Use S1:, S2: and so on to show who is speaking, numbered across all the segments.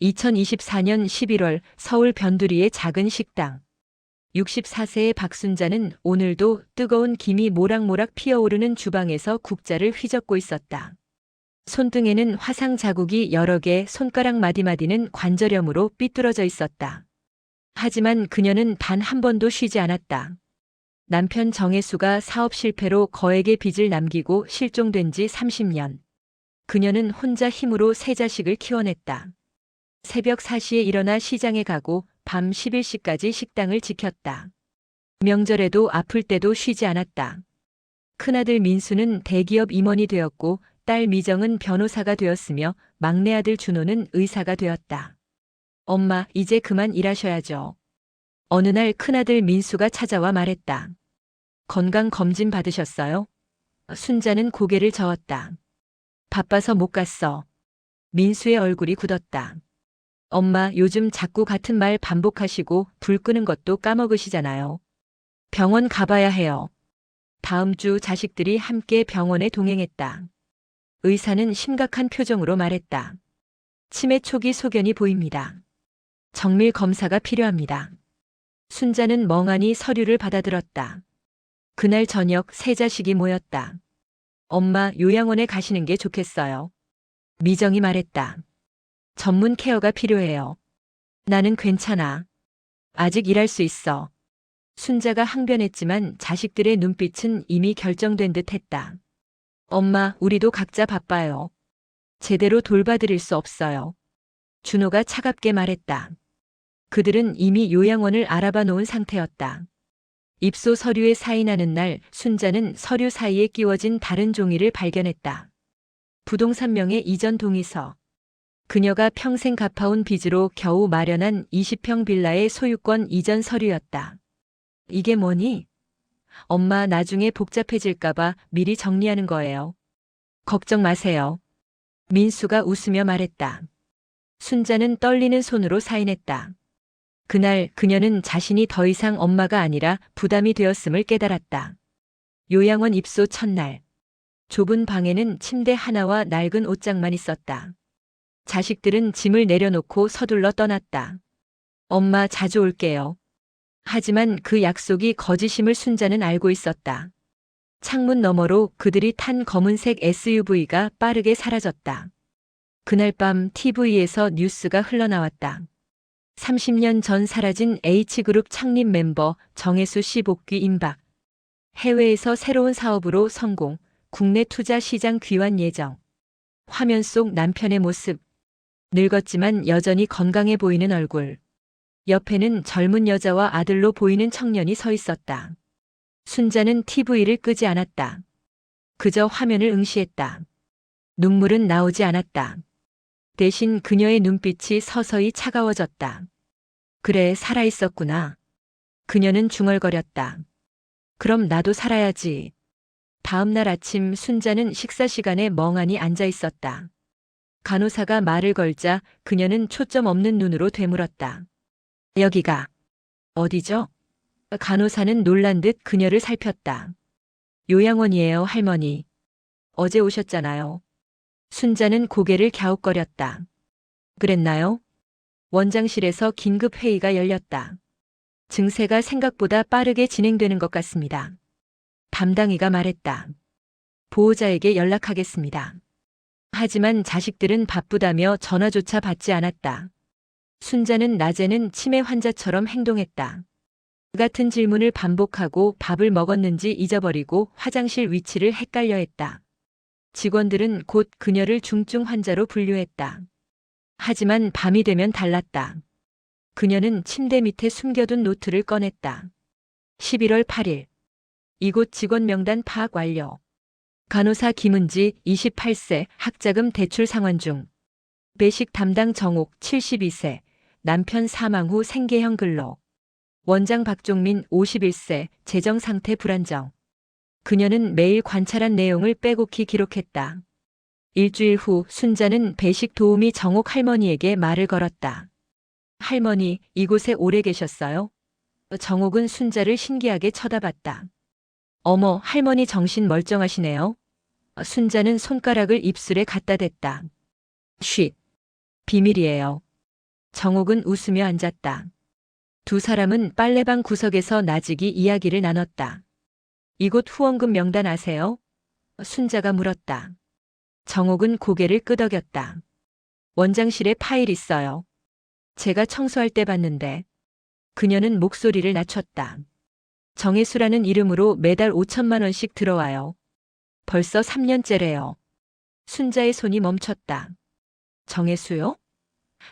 S1: 2024년 11월 서울 변두리의 작은 식당. 64세의 박순자는 오늘도 뜨거운 김이 모락모락 피어오르는 주방에서 국자를 휘젓고 있었다. 손등에는 화상 자국이 여러 개, 손가락 마디마디는 관절염으로 삐뚤어져 있었다. 하지만 그녀는 단 한 번도 쉬지 않았다. 남편 정혜수가 사업 실패로 거액의 빚을 남기고 실종된 지 30년. 그녀는 혼자 힘으로 세 자식을 키워냈다. 새벽 4시에 일어나 시장에 가고 밤 11시까지 식당을 지켰다. 명절에도 아플 때도 쉬지 않았다. 큰아들 민수는 대기업 임원이 되었고 딸 미정은 변호사가 되었으며 막내 아들 준호는 의사가 되었다. 엄마, 이제 그만 일하셔야죠. 어느 날 큰아들 민수가 찾아와 말했다. 건강검진 받으셨어요? 순자는 고개를 저었다. 바빠서 못 갔어. 민수의 얼굴이 굳었다. 엄마, 요즘 자꾸 같은 말 반복하시고 불 끄는 것도 까먹으시잖아요. 병원 가봐야 해요. 다음 주 자식들이 함께 병원에 동행했다. 의사는 심각한 표정으로 말했다. 치매 초기 소견이 보입니다. 정밀 검사가 필요합니다. 순자는 멍하니 서류를 받아들었다. 그날 저녁 세 자식이 모였다. 엄마, 요양원에 가시는 게 좋겠어요. 미정이 말했다. 전문 케어가 필요해요. 나는 괜찮아. 아직 일할 수 있어. 순자가 항변했지만 자식들의 눈빛은 이미 결정된 듯 했다. 엄마, 우리도 각자 바빠요. 제대로 돌봐드릴 수 없어요. 준호가 차갑게 말했다. 그들은 이미 요양원을 알아봐 놓은 상태였다. 입소 서류에 사인하는 날 순자는 서류 사이에 끼워진 다른 종이를 발견했다. 부동산 명의 이전 동의서. 그녀가 평생 갚아온 빚으로 겨우 마련한 20평 빌라의 소유권 이전 서류였다. 이게 뭐니? 엄마, 나중에 복잡해질까봐 미리 정리하는 거예요. 걱정 마세요. 민수가 웃으며 말했다. 순자는 떨리는 손으로 사인했다. 그날 그녀는 자신이 더 이상 엄마가 아니라 부담이 되었음을 깨달았다. 요양원 입소 첫날. 좁은 방에는 침대 하나와 낡은 옷장만 있었다. 자식들은 짐을 내려놓고 서둘러 떠났다. 엄마, 자주 올게요. 하지만 그 약속이 거짓임을 순자는 알고 있었다. 창문 너머로 그들이 탄 검은색 SUV가 빠르게 사라졌다. 그날 밤 TV에서 뉴스가 흘러나왔다. 30년 전 사라진 H그룹 창립 멤버 정혜수 씨 복귀 임박. 해외에서 새로운 사업으로 성공, 국내 투자 시장 귀환 예정. 화면 속 남편의 모습. 늙었지만 여전히 건강해 보이는 얼굴. 옆에는 젊은 여자와 아들로 보이는 청년이 서 있었다. 순자는 TV를 끄지 않았다. 그저 화면을 응시했다. 눈물은 나오지 않았다. 대신 그녀의 눈빛이 서서히 차가워졌다. 그래, 살아있었구나. 그녀는 중얼거렸다. 그럼 나도 살아야지. 다음 날 아침 순자는 식사 시간에 멍하니 앉아 있었다. 간호사가 말을 걸자 그녀는 초점 없는 눈으로 되물었다. 여기가 어디죠? 간호사는 놀란 듯 그녀를 살폈다. 요양원이에요, 할머니. 어제 오셨잖아요. 순자는 고개를 갸웃거렸다. 그랬나요? 원장실에서 긴급 회의가 열렸다. 증세가 생각보다 빠르게 진행되는 것 같습니다. 담당이가 말했다. 보호자에게 연락하겠습니다. 하지만 자식들은 바쁘다며 전화조차 받지 않았다. 순자는 낮에는 치매 환자처럼 행동했다. 같은 질문을 반복하고 밥을 먹었는지 잊어버리고 화장실 위치를 헷갈려 했다. 직원들은 곧 그녀를 중증 환자로 분류했다. 하지만 밤이 되면 달랐다. 그녀는 침대 밑에 숨겨둔 노트를 꺼냈다. 11월 8일. 이곳 직원 명단 파악 완료. 간호사 김은지 28세 학자금 대출 상환 중. 배식 담당 정옥 72세 남편 사망 후 생계형 근로. 원장 박종민 51세 재정 상태 불안정. 그녀는 매일 관찰한 내용을 빼곡히 기록했다. 일주일 후 순자는 배식 도우미 정옥 할머니에게 말을 걸었다. 할머니, 이곳에 오래 계셨어요? 정옥은 순자를 신기하게 쳐다봤다. 어머, 할머니 정신 멀쩡하시네요. 순자는 손가락을 입술에 갖다 댔다. 쉿. 비밀이에요. 정옥은 웃으며 앉았다. 두 사람은 빨래방 구석에서 나직이 이야기를 나눴다. 이곳 후원금 명단 아세요? 순자가 물었다. 정옥은 고개를 끄덕였다. 원장실에 파일 있어요. 제가 청소할 때 봤는데. 그녀는 목소리를 낮췄다. 정혜수라는 이름으로 매달 5천만 원씩 들어와요. 벌써 3년째래요. 순자의 손이 멈췄다. 정혜수요?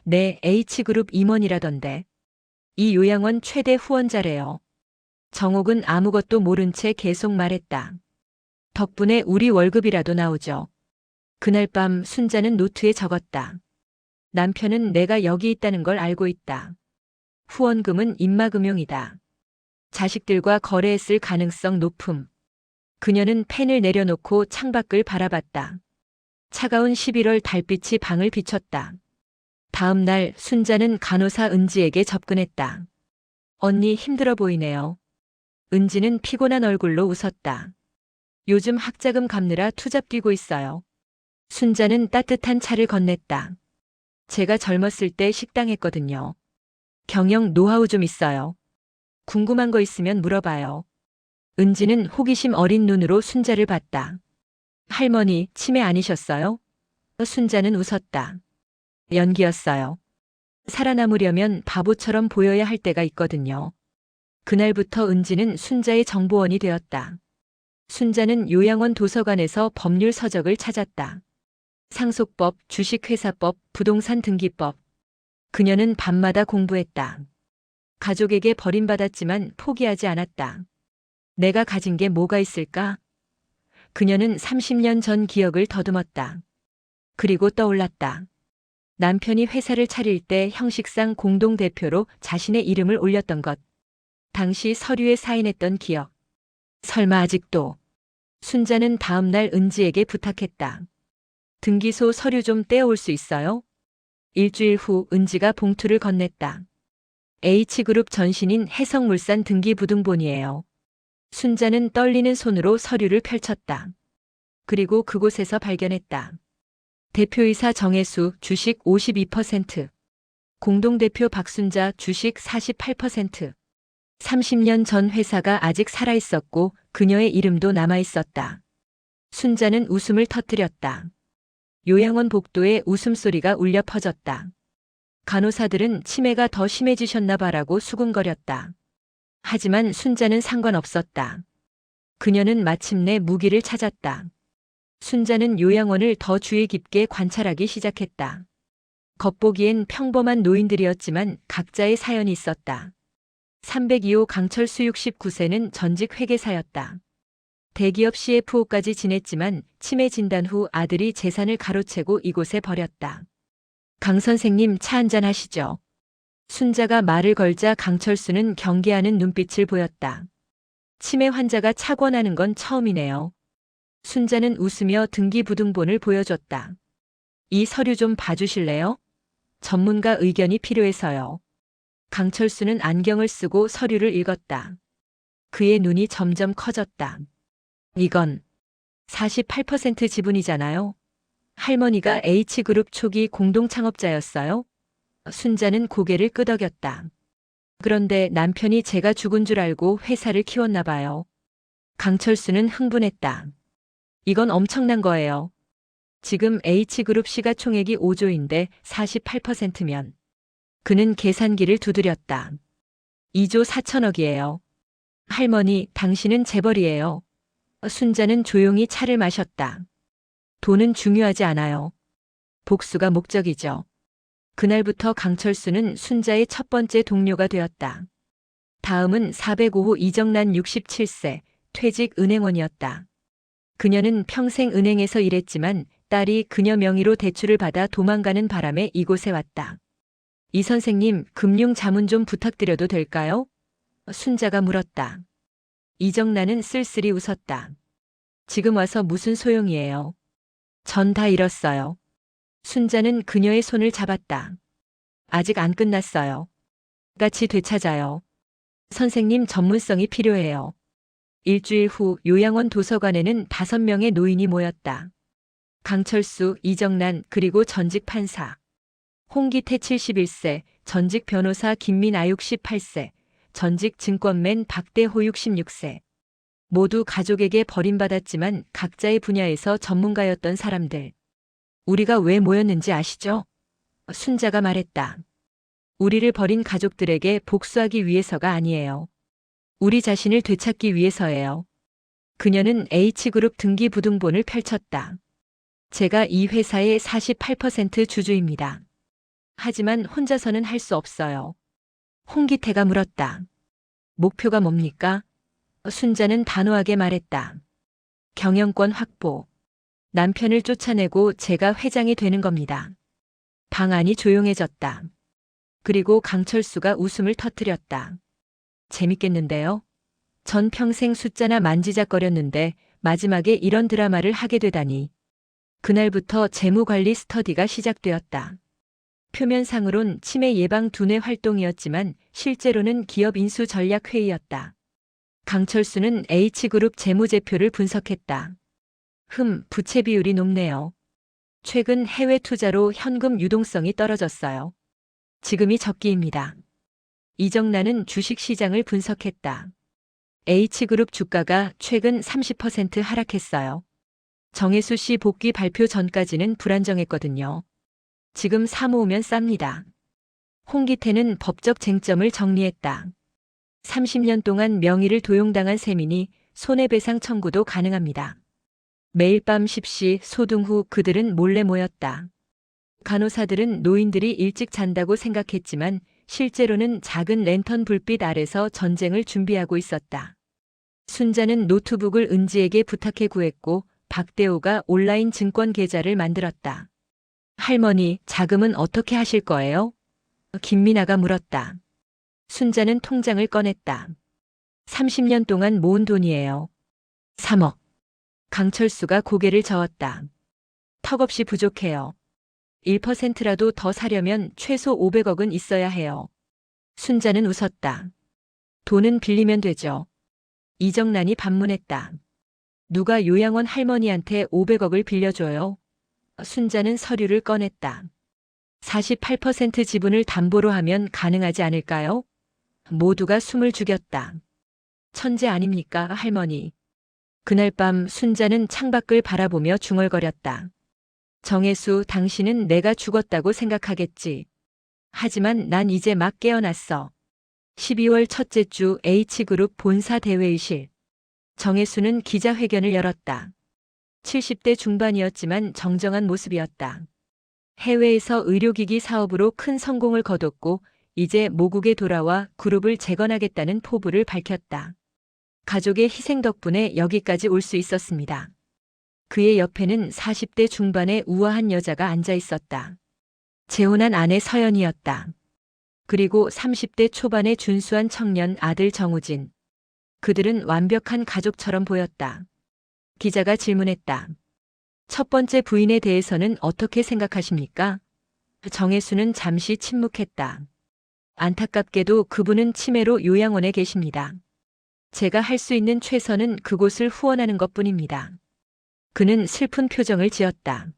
S1: 네, H그룹 임원이라던데. 이 요양원 최대 후원자래요. 정옥은 아무것도 모른 채 계속 말했다. 덕분에 우리 월급이라도 나오죠. 그날 밤 순자는 노트에 적었다. 남편은 내가 여기 있다는 걸 알고 있다. 후원금은 입마금용이다. 자식들과 거래했을 가능성 높음. 그녀는 펜을 내려놓고 창밖을 바라봤다. 차가운 11월 달빛이 방을 비췄다. 다음 날 순자는 간호사 은지에게 접근했다. 언니 힘들어 보이네요. 은지는 피곤한 얼굴로 웃었다. 요즘 학자금 갚느라 투잡 뛰고 있어요. 순자는 따뜻한 차를 건넸다. 제가 젊었을 때 식당 했거든요. 경영 노하우 좀 있어요. 궁금한 거 있으면 물어봐요. 은지는 호기심 어린 눈으로 순자를 봤다. 할머니, 치매 아니셨어요? 순자는 웃었다. 연기였어요. 살아남으려면 바보처럼 보여야 할 때가 있거든요. 그날부터 은지는 순자의 정보원이 되었다. 순자는 요양원 도서관에서 법률 서적을 찾았다. 상속법, 주식회사법, 부동산 등기법. 그녀는 밤마다 공부했다. 가족에게 버림받았지만 포기하지 않았다. 내가 가진 게 뭐가 있을까? 그녀는 30년 전 기억을 더듬었다. 그리고 떠올랐다. 남편이 회사를 차릴 때 형식상 공동대표로 자신의 이름을 올렸던 것. 당시 서류에 사인했던 기억. 설마 아직도. 순자는 다음 날 은지에게 부탁했다. 등기소 서류 좀 떼어올 수 있어요? 일주일 후 은지가 봉투를 건넸다. H그룹 전신인 해성물산 등기부등본이에요. 순자는 떨리는 손으로 서류를 펼쳤다. 그리고 그곳에서 발견했다. 대표이사 정혜수 주식 52%, 공동대표 박순자 주식 48%. 30년 전 회사가 아직 살아있었고 그녀의 이름도 남아있었다. 순자는 웃음을 터뜨렸다. 요양원 복도에 웃음소리가 울려 퍼졌다. 간호사들은 치매가 더 심해지셨나 봐라고 수군거렸다. 하지만 순자는 상관없었다. 그녀는 마침내 무기를 찾았다. 순자는 요양원을 더 주의 깊게 관찰하기 시작했다. 겉보기엔 평범한 노인들이었지만 각자의 사연이 있었다. 302호 강철수 69세는 전직 회계사였다. 대기업 CFO까지 지냈지만 치매 진단 후 아들이 재산을 가로채고 이곳에 버렸다. 강 선생님 차 한잔 하시죠. 순자가 말을 걸자 강철수는 경계하는 눈빛을 보였다. 치매 환자가 착원하는 건 처음이네요. 순자는 웃으며 등기부등본을 보여줬다. 이 서류 좀 봐주실래요? 전문가 의견이 필요해서요. 강철수는 안경을 쓰고 서류를 읽었다. 그의 눈이 점점 커졌다. 이건 48% 지분이잖아요. 할머니가 H그룹 초기 공동창업자였어요. 순자는 고개를 끄덕였다. 그런데 남편이 제가 죽은 줄 알고 회사를 키웠나 봐요. 강철수는 흥분했다. 이건 엄청난 거예요. 지금 H그룹 시가총액이 5조인데 48%면. 그는 계산기를 두드렸다. 2조 4천억이에요. 할머니, 당신은 재벌이에요. 순자는 조용히 차를 마셨다. 돈은 중요하지 않아요. 복수가 목적이죠. 그날부터 강철수는 순자의 첫 번째 동료가 되었다. 다음은 405호 이정란 67세, 퇴직 은행원이었다. 그녀는 평생 은행에서 일했지만 딸이 그녀 명의로 대출을 받아 도망가는 바람에 이곳에 왔다. 이 선생님, 금융 자문 좀 부탁드려도 될까요? 순자가 물었다. 이정란은 쓸쓸히 웃었다. 지금 와서 무슨 소용이에요. 전 다 잃었어요. 순자는 그녀의 손을 잡았다. 아직 안 끝났어요. 같이 되찾아요. 선생님 전문성이 필요해요. 일주일 후 요양원 도서관에는 5명의 노인이 모였다. 강철수, 이정란, 그리고 전직 판사. 홍기태 71세, 전직 변호사 김민아 68세, 전직 증권맨 박대호 66세. 모두 가족에게 버림받았지만 각자의 분야에서 전문가였던 사람들. 우리가 왜 모였는지 아시죠? 순자가 말했다. 우리를 버린 가족들에게 복수하기 위해서가 아니에요. 우리 자신을 되찾기 위해서예요. 그녀는 H그룹 등기부등본을 펼쳤다. 제가 이 회사의 48% 주주입니다. 하지만 혼자서는 할 수 없어요. 홍기태가 물었다. 목표가 뭡니까? 순자는 단호하게 말했다. 경영권 확보. 남편을 쫓아내고 제가 회장이 되는 겁니다. 방 안이 조용해졌다. 그리고 강철수가 웃음을 터뜨렸다. 재밌겠는데요? 전 평생 숫자나 만지작거렸는데 마지막에 이런 드라마를 하게 되다니. 그날부터 재무관리 스터디가 시작되었다. 표면상으론 치매 예방 두뇌 활동이었지만 실제로는 기업 인수 전략 회의였다. 강철수는 H그룹 재무제표를 분석했다. 부채 비율이 높네요. 최근 해외 투자로 현금 유동성이 떨어졌어요. 지금이 적기입니다. 이정란은 주식시장을 분석했다. H그룹 주가가 최근 30% 하락했어요. 정혜수 씨 복귀 발표 전까지는 불안정했거든요. 지금 사모으면 쌉니다. 홍기태는 법적 쟁점을 정리했다. 30년 동안 명의를 도용당한 셈이니 손해배상 청구도 가능합니다. 매일 밤 10시 소등 후 그들은 몰래 모였다. 간호사들은 노인들이 일찍 잔다고 생각했지만 실제로는 작은 랜턴 불빛 아래서 전쟁을 준비하고 있었다. 순자는 노트북을 은지에게 부탁해 구했고 박대호가 온라인 증권 계좌를 만들었다. 할머니, 자금은 어떻게 하실 거예요? 김민아가 물었다. 순자는 통장을 꺼냈다. 30년 동안 모은 돈이에요. 3억. 강철수가 고개를 저었다. 턱없이 부족해요. 1%라도 더 사려면 최소 500억은 있어야 해요. 순자는 웃었다. 돈은 빌리면 되죠. 이정란이 반문했다. 누가 요양원 할머니한테 500억을 빌려줘요? 순자는 서류를 꺼냈다. 48% 지분을 담보로 하면 가능하지 않을까요? 모두가 숨을 죽였다. 천재 아닙니까, 할머니? 그날 밤 순자는 창밖을 바라보며 중얼거렸다. 정혜수, 당신은 내가 죽었다고 생각하겠지. 하지만 난 이제 막 깨어났어. 12월 첫째 주 H그룹 본사 대회의실. 정혜수는 기자회견을 열었다. 70대 중반이었지만 정정한 모습이었다. 해외에서 의료기기 사업으로 큰 성공을 거뒀고 이제 모국에 돌아와 그룹을 재건하겠다는 포부를 밝혔다. 가족의 희생 덕분에 여기까지 올 수 있었습니다. 그의 옆에는 40대 중반의 우아한 여자가 앉아 있었다. 재혼한 아내 서연이었다. 그리고 30대 초반의 준수한 청년 아들 정우진. 그들은 완벽한 가족처럼 보였다. 기자가 질문했다. 첫 번째 부인에 대해서는 어떻게 생각하십니까? 정혜수는 잠시 침묵했다. 안타깝게도 그분은 치매로 요양원에 계십니다. 제가 할 수 있는 최선은 그곳을 후원하는 것뿐입니다. 그는 슬픈 표정을 지었다.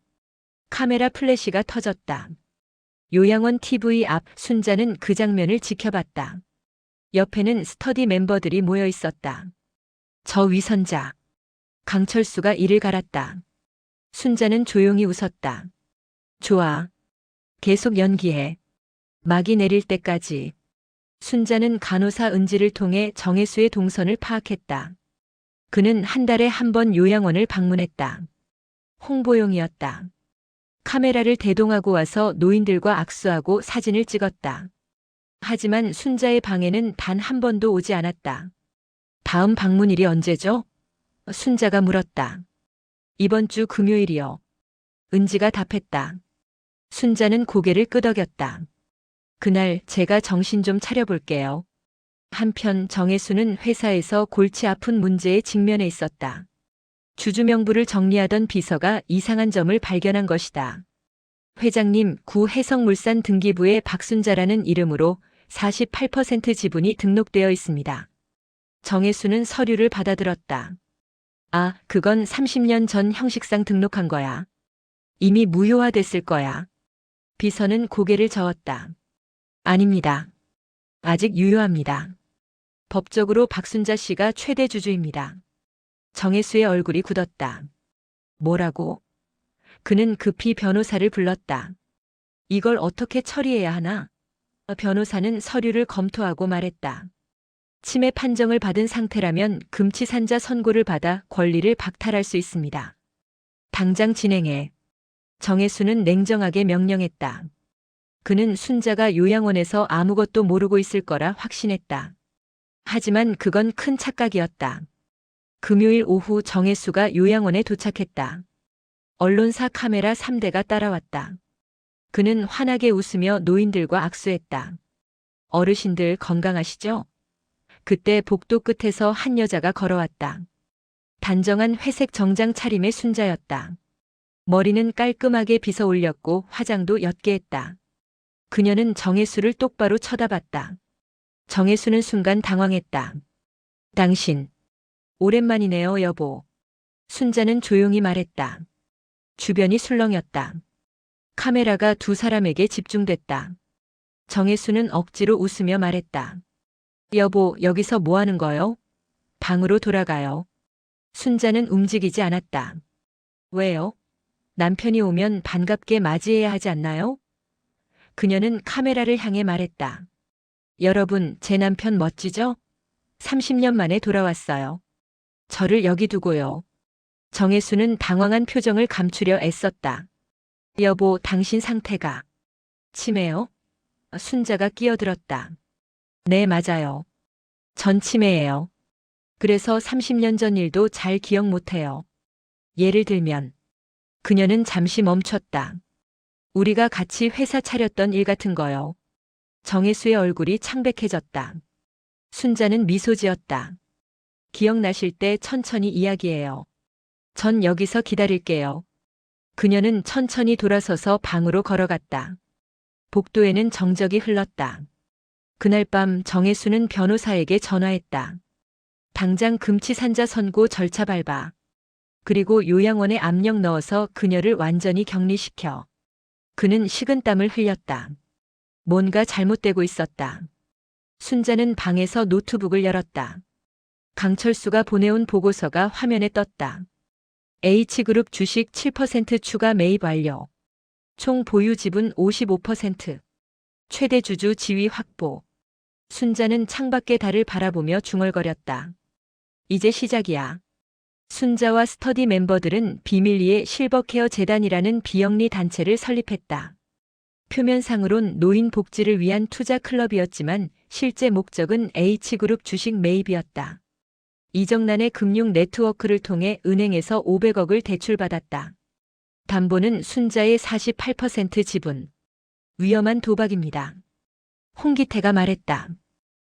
S1: 카메라 플래시가 터졌다. 요양원 TV 앞 순자는 그 장면을 지켜봤다. 옆에는 스터디 멤버들이 모여 있었다. 저 위선자. 강철수가 이를 갈았다. 순자는 조용히 웃었다. 좋아. 계속 연기해. 막이 내릴 때까지. 순자는 간호사 은지를 통해 정혜수의 동선을 파악했다. 그는 한 달에 한 번 요양원을 방문했다. 홍보용이었다. 카메라를 대동하고 와서 노인들과 악수하고 사진을 찍었다. 하지만 순자의 방에는 단 한 번도 오지 않았다. 다음 방문일이 언제죠? 순자가 물었다. 이번 주 금요일이요. 은지가 답했다. 순자는 고개를 끄덕였다. 그날 제가 정신 좀 차려볼게요. 한편 정혜수는 회사에서 골치 아픈 문제에 직면해 있었다. 주주 명부를 정리하던 비서가 이상한 점을 발견한 것이다. 회장님, 구 해성물산 등기부에 박순자라는 이름으로 48% 지분이 등록되어 있습니다. 정혜수는 서류를 받아들었다. 아, 그건 30년 전 형식상 등록한 거야. 이미 무효화됐을 거야. 비서는 고개를 저었다. 아닙니다. 아직 유효합니다. 법적으로 박순자 씨가 최대 주주입니다. 정혜수의 얼굴이 굳었다. 뭐라고? 그는 급히 변호사를 불렀다. 이걸 어떻게 처리해야 하나? 변호사는 서류를 검토하고 말했다. 치매 판정을 받은 상태라면 금치산자 선고를 받아 권리를 박탈할 수 있습니다. 당장 진행해. 정혜수는 냉정하게 명령했다. 그는 순자가 요양원에서 아무것도 모르고 있을 거라 확신했다. 하지만 그건 큰 착각이었다. 금요일 오후 정혜수가 요양원에 도착했다. 언론사 카메라 3대가 따라왔다. 그는 환하게 웃으며 노인들과 악수했다. 어르신들 건강하시죠? 그때 복도 끝에서 한 여자가 걸어왔다. 단정한 회색 정장 차림의 순자였다. 머리는 깔끔하게 빗어 올렸고 화장도 옅게 했다. 그녀는 정혜수를 똑바로 쳐다봤다. 정혜수는 순간 당황했다. 당신, 오랜만이네요, 여보. 순자는 조용히 말했다. 주변이 술렁였다. 카메라가 두 사람에게 집중됐다. 정혜수는 억지로 웃으며 말했다. 여보, 여기서 뭐 하는 거요? 방으로 돌아가요. 순자는 움직이지 않았다. 왜요? 남편이 오면 반갑게 맞이해야 하지 않나요? 그녀는 카메라를 향해 말했다. 여러분, 제 남편 멋지죠? 30년 만에 돌아왔어요. 저를 여기 두고요. 정혜수는 당황한 표정을 감추려 애썼다. 여보, 당신 상태가 치매요? 순자가 끼어들었다. 네, 맞아요. 전 치매예요. 그래서 30년 전 일도 잘 기억 못해요. 예를 들면, 그녀는 잠시 멈췄다. 우리가 같이 회사 차렸던 일 같은 거요. 정혜수의 얼굴이 창백해졌다. 순자는 미소 지었다. 기억나실 때 천천히 이야기해요. 전 여기서 기다릴게요. 그녀는 천천히 돌아서서 방으로 걸어갔다. 복도에는 정적이 흘렀다. 그날 밤 정혜수는 변호사에게 전화했다. 당장 금치산자 선고 절차 밟아. 그리고 요양원에 압력 넣어서 그녀를 완전히 격리시켜. 그는 식은땀을 흘렸다. 뭔가 잘못되고 있었다. 순자는 방에서 노트북을 열었다. 강철수가 보내온 보고서가 화면에 떴다. H그룹 주식 7% 추가 매입 완료. 총 보유 지분 55%. 최대 주주 지위 확보. 순자는 창밖의 달을 바라보며 중얼거렸다. 이제 시작이야. 순자와 스터디 멤버들은 비밀리에 실버케어 재단이라는 비영리 단체를 설립했다. 표면상으론 노인 복지를 위한 투자 클럽이었지만 실제 목적은 H그룹 주식 매입이었다. 이정란의 금융 네트워크를 통해 은행에서 500억을 대출받았다. 담보는 순자의 48% 지분. 위험한 도박입니다. 홍기태가 말했다.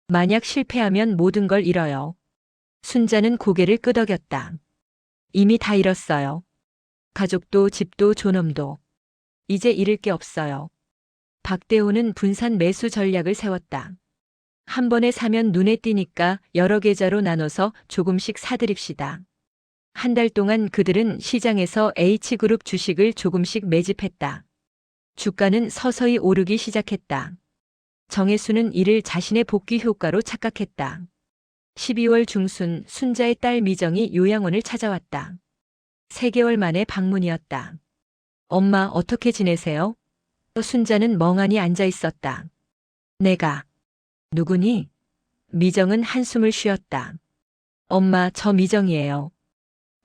S1: 만약 실패하면 모든 걸 잃어요. 순자는 고개를 끄덕였다. 이미 다 잃었어요. 가족도 집도 존엄도. 이제 잃을 게 없어요. 박대호는 분산 매수 전략을 세웠다. 한 번에 사면 눈에 띄니까 여러 계좌로 나눠서 조금씩 사들입시다. 한 달 동안 그들은 시장에서 H그룹 주식을 조금씩 매집했다. 주가는 서서히 오르기 시작했다. 정혜수는 이를 자신의 복귀 효과로 착각했다. 12월 중순 순자의 딸 미정이 요양원을 찾아왔다. 3개월 만에 방문이었다. 엄마, 어떻게 지내세요? 순자는 멍하니 앉아 있었다. 내가. 누구니? 미정은 한숨을 쉬었다. 엄마, 저 미정이에요.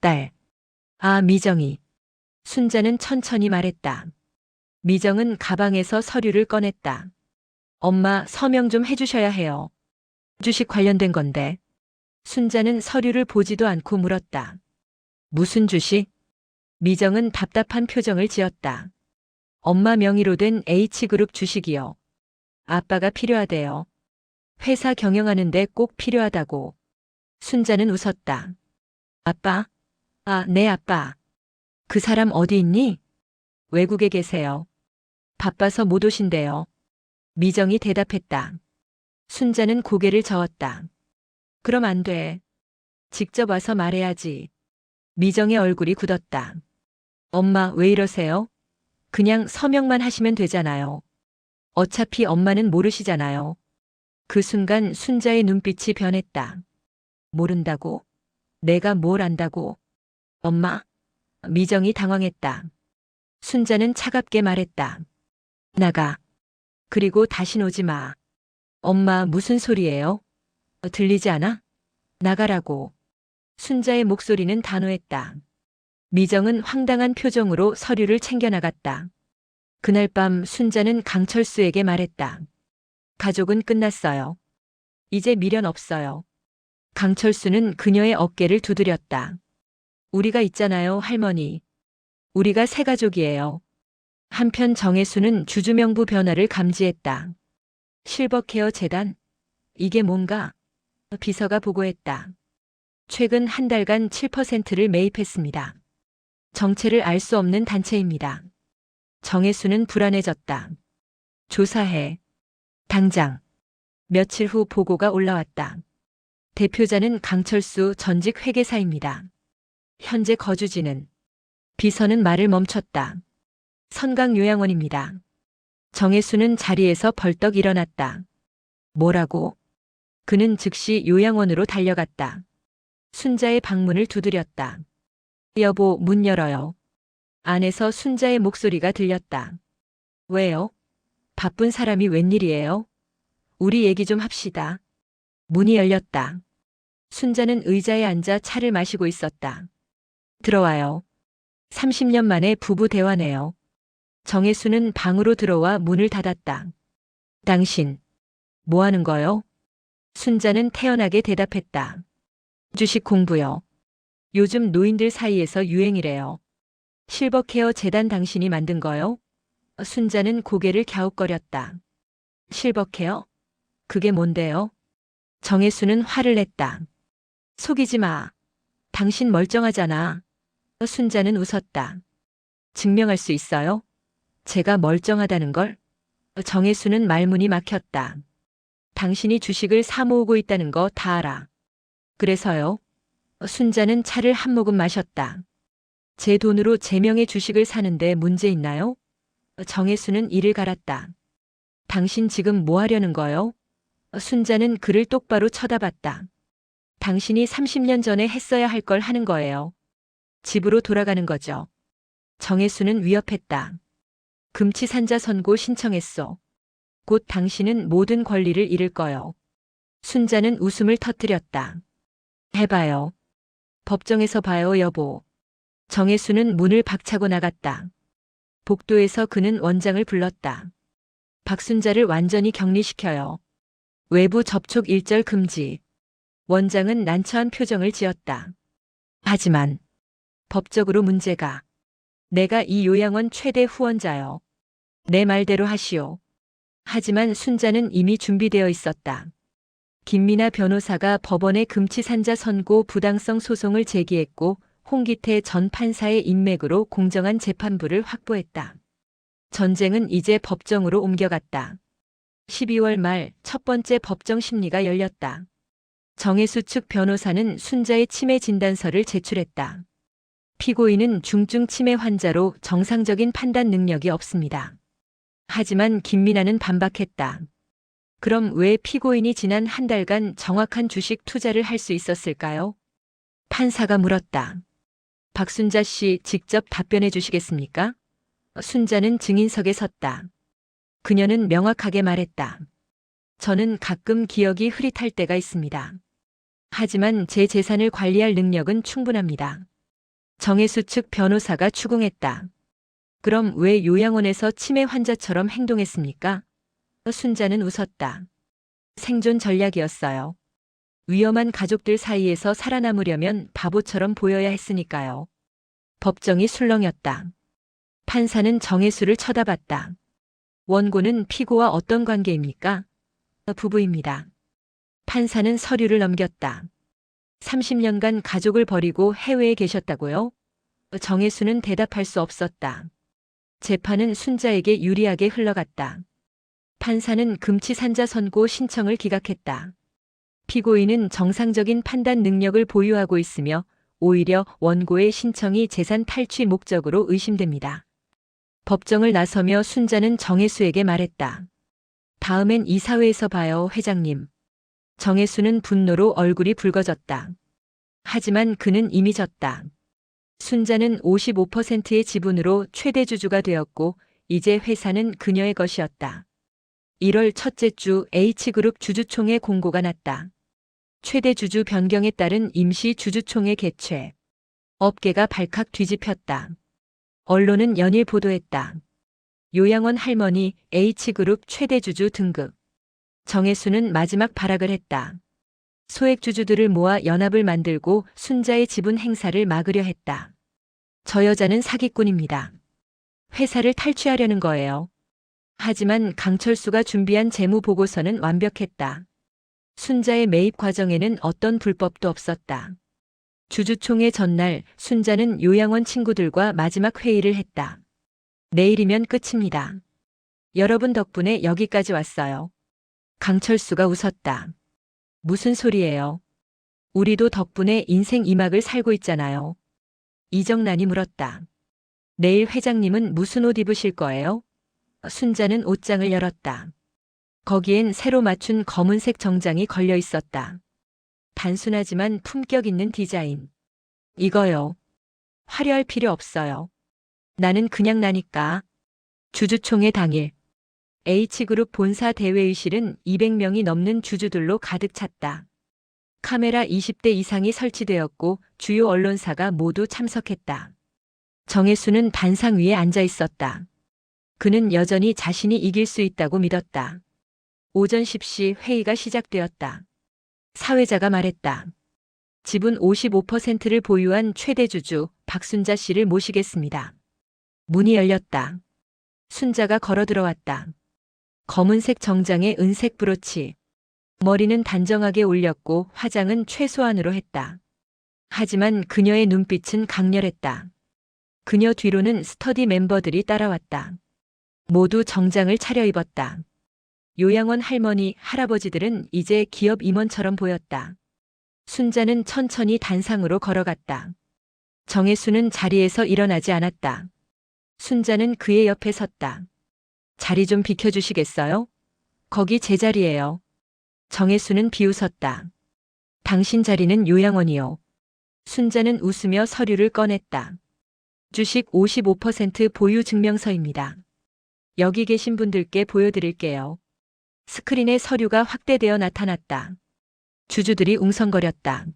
S1: 딸. 아, 미정이. 순자는 천천히 말했다. 미정은 가방에서 서류를 꺼냈다. 엄마, 서명 좀 해주셔야 해요. 주식 관련된 건데. 순자는 서류를 보지도 않고 물었다. 무슨 주식? 미정은 답답한 표정을 지었다. 엄마 명의로 된 H그룹 주식이요. 아빠가 필요하대요. 회사 경영하는데 꼭 필요하다고. 순자는 웃었다. 아빠? 아, 네, 아빠. 그 사람 어디 있니? 외국에 계세요. 바빠서 못 오신대요. 미정이 대답했다. 순자는 고개를 저었다. 그럼 안 돼. 직접 와서 말해야지. 미정의 얼굴이 굳었다. 엄마, 왜 이러세요? 그냥 서명만 하시면 되잖아요. 어차피 엄마는 모르시잖아요. 그 순간 순자의 눈빛이 변했다. 모른다고? 내가 뭘 안다고? 엄마? 미정이 당황했다. 순자는 차갑게 말했다. 나가. 그리고 다신 오지 마. 엄마 무슨 소리예요? 들리지 않아? 나가라고. 순자의 목소리는 단호했다. 미정은 황당한 표정으로 서류를 챙겨나갔다. 그날 밤 순자는 강철수에게 말했다. 가족은 끝났어요. 이제 미련 없어요. 강철수는 그녀의 어깨를 두드렸다. 우리가 있잖아요, 할머니. 우리가 새 가족이에요. 한편 정혜수는 주주명부 변화를 감지했다. 실버케어 재단? 이게 뭔가? 비서가 보고했다. 최근 한 달간 7%를 매입했습니다. 정체를 알 수 없는 단체입니다. 정혜수는 불안해졌다. 조사해. 당장. 며칠 후 보고가 올라왔다. 대표자는 강철수 전직 회계사입니다. 현재 거주지는. 비서는 말을 멈췄다. 선강요양원입니다. 정혜수는 자리에서 벌떡 일어났다. 뭐라고? 그는 즉시 요양원으로 달려갔다. 순자의 방문을 두드렸다. 여보, 문 열어요. 안에서 순자의 목소리가 들렸다. 왜요? 바쁜 사람이 웬일이에요? 우리 얘기 좀 합시다. 문이 열렸다. 순자는 의자에 앉아 차를 마시고 있었다. 들어와요. 30년 만에 부부 대화네요. 정혜수는 방으로 들어와 문을 닫았다. 당신, 뭐 하는 거요? 순자는 태연하게 대답했다. 주식 공부요. 요즘 노인들 사이에서 유행이래요. 실버케어 재단 당신이 만든 거요? 순자는 고개를 갸웃거렸다. 실버케어? 그게 뭔데요? 정혜수는 화를 냈다. 속이지 마. 당신 멀쩡하잖아. 순자는 웃었다. 증명할 수 있어요? 제가 멀쩡하다는 걸? 정혜수는 말문이 막혔다. 당신이 주식을 사 모으고 있다는 거 다 알아. 그래서요? 순자는 차를 한 모금 마셨다. 제 돈으로 제 명의 주식을 사는데 문제 있나요? 정혜수는 이를 갈았다. 당신 지금 뭐 하려는 거요? 순자는 그를 똑바로 쳐다봤다. 당신이 30년 전에 했어야 할 걸 하는 거예요. 집으로 돌아가는 거죠. 정혜수는 위협했다. 금치산자 선고 신청했어. 곧 당신은 모든 권리를 잃을 거요. 순자는 웃음을 터뜨렸다. 해봐요. 법정에서 봐요, 여보. 정혜수는 문을 박차고 나갔다. 복도에서 그는 원장을 불렀다. 박순자를 완전히 격리시켜요. 외부 접촉 일절 금지. 원장은 난처한 표정을 지었다. 하지만 법적으로 문제가. 내가 이 요양원 최대 후원자요. 내 말대로 하시오. 하지만 순자는 이미 준비되어 있었다. 김미나 변호사가 법원에 금치산자 선고 부당성 소송을 제기했고 홍기태 전 판사의 인맥으로 공정한 재판부를 확보했다. 전쟁은 이제 법정으로 옮겨갔다. 12월 말 첫 번째 법정 심리가 열렸다. 정혜수 측 변호사는 순자의 치매 진단서를 제출했다. 피고인은 중증 치매 환자로 정상적인 판단 능력이 없습니다. 하지만 김미나는 반박했다. 그럼 왜 피고인이 지난 한 달간 정확한 주식 투자를 할 수 있었을까요? 판사가 물었다. 박순자 씨 직접 답변해 주시겠습니까? 순자는 증인석에 섰다. 그녀는 명확하게 말했다. 저는 가끔 기억이 흐릿할 때가 있습니다. 하지만 제 재산을 관리할 능력은 충분합니다. 정혜수 측 변호사가 추궁했다. 그럼 왜 요양원에서 치매 환자처럼 행동했습니까? 순자는 웃었다. 생존 전략이었어요. 위험한 가족들 사이에서 살아남으려면 바보처럼 보여야 했으니까요. 법정이 술렁였다. 판사는 정혜수를 쳐다봤다. 원고는 피고와 어떤 관계입니까? 부부입니다. 판사는 서류를 넘겼다. 30년간 가족을 버리고 해외에 계셨다고요? 정혜수는 대답할 수 없었다. 재판은 순자에게 유리하게 흘러갔다. 판사는 금치산자 선고 신청을 기각했다. 피고인은 정상적인 판단 능력을 보유하고 있으며 오히려 원고의 신청이 재산 탈취 목적으로 의심됩니다. 법정을 나서며 순자는 정혜수에게 말했다. 다음엔 이사회에서 봐요, 회장님. 정혜수는 분노로 얼굴이 붉어졌다. 하지만 그는 이미 졌다. 순자는 55%의 지분으로 최대 주주가 되었고 이제 회사는 그녀의 것이었다. 1월 첫째 주 H그룹 주주총회 공고가 났다. 최대 주주 변경에 따른 임시 주주총회 개최. 업계가 발칵 뒤집혔다. 언론은 연일 보도했다. 요양원 할머니 H그룹 최대 주주 등극. 정혜수는 마지막 발악을 했다. 소액 주주들을 모아 연합을 만들고 순자의 지분 행사를 막으려 했다. 저 여자는 사기꾼입니다. 회사를 탈취하려는 거예요. 하지만 강철수가 준비한 재무 보고서는 완벽했다. 순자의 매입 과정에는 어떤 불법도 없었다. 주주총회 전날 순자는 요양원 친구들과 마지막 회의를 했다. 내일이면 끝입니다. 여러분 덕분에 여기까지 왔어요. 강철수가 웃었다. 무슨 소리예요? 우리도 덕분에 인생 2막을 살고 있잖아요. 이정란이 물었다. 내일 회장님은 무슨 옷 입으실 거예요? 순자는 옷장을 열었다. 거기엔 새로 맞춘 검은색 정장이 걸려 있었다. 단순하지만 품격 있는 디자인. 이거요. 화려할 필요 없어요. 나는 그냥 나니까. 주주총회 당일. H그룹 본사 대회의실은 200명이 넘는 주주들로 가득 찼다. 카메라 20대 이상이 설치되었고 주요 언론사가 모두 참석했다. 정혜수는 단상 위에 앉아 있었다. 그는 여전히 자신이 이길 수 있다고 믿었다. 오전 10시 회의가 시작되었다. 사회자가 말했다. 지분 55%를 보유한 최대 주주 박순자 씨를 모시겠습니다. 문이 열렸다. 순자가 걸어 들어왔다. 검은색 정장에 은색 브로치. 머리는 단정하게 올렸고 화장은 최소한으로 했다. 하지만 그녀의 눈빛은 강렬했다. 그녀 뒤로는 스터디 멤버들이 따라왔다. 모두 정장을 차려입었다. 요양원 할머니, 할아버지들은 이제 기업 임원처럼 보였다. 순자는 천천히 단상으로 걸어갔다. 정혜수는 자리에서 일어나지 않았다. 순자는 그의 옆에 섰다. 자리 좀 비켜주시겠어요? 거기 제 자리예요. 정혜수는 비웃었다. 당신 자리는 요양원이요. 순자는 웃으며 서류를 꺼냈다. 주식 55% 보유 증명서입니다. 여기 계신 분들께 보여드릴게요. 스크린에 서류가 확대되어 나타났다. 주주들이 웅성거렸다.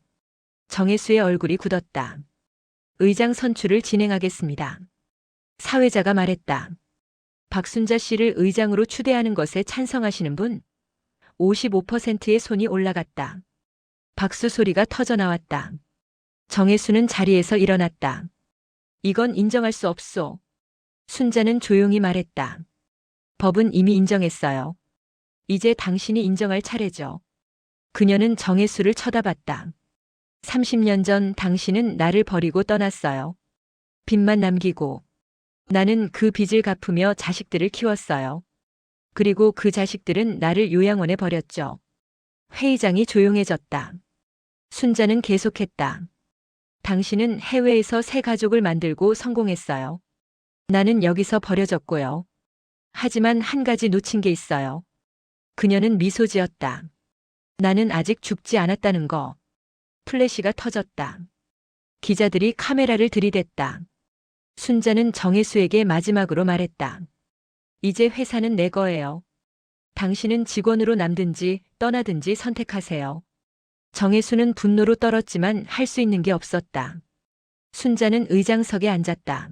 S1: 정혜수의 얼굴이 굳었다. 의장 선출을 진행하겠습니다. 사회자가 말했다. 박순자 씨를 의장으로 추대하는 것에 찬성하시는 분? 55%의 손이 올라갔다. 박수 소리가 터져 나왔다. 정혜수는 자리에서 일어났다. 이건 인정할 수 없소. 순자는 조용히 말했다. 법은 이미 인정했어요. 이제 당신이 인정할 차례죠. 그녀는 정혜수를 쳐다봤다. 30년 전 당신은 나를 버리고 떠났어요. 빚만 남기고. 나는 그 빚을 갚으며 자식들을 키웠어요. 그리고 그 자식들은 나를 요양원에 버렸죠. 회의장이 조용해졌다. 순자는 계속했다. 당신은 해외에서 새 가족을 만들고 성공했어요. 나는 여기서 버려졌고요. 하지만 한 가지 놓친 게 있어요. 그녀는 미소 지었다. 나는 아직 죽지 않았다는 거. 플래시가 터졌다. 기자들이 카메라를 들이댔다. 순자는 정혜수에게 마지막으로 말했다. 이제 회사는 내 거예요. 당신은 직원으로 남든지 떠나든지 선택하세요. 정혜수는 분노로 떨었지만 할 수 있는 게 없었다. 순자는 의장석에 앉았다.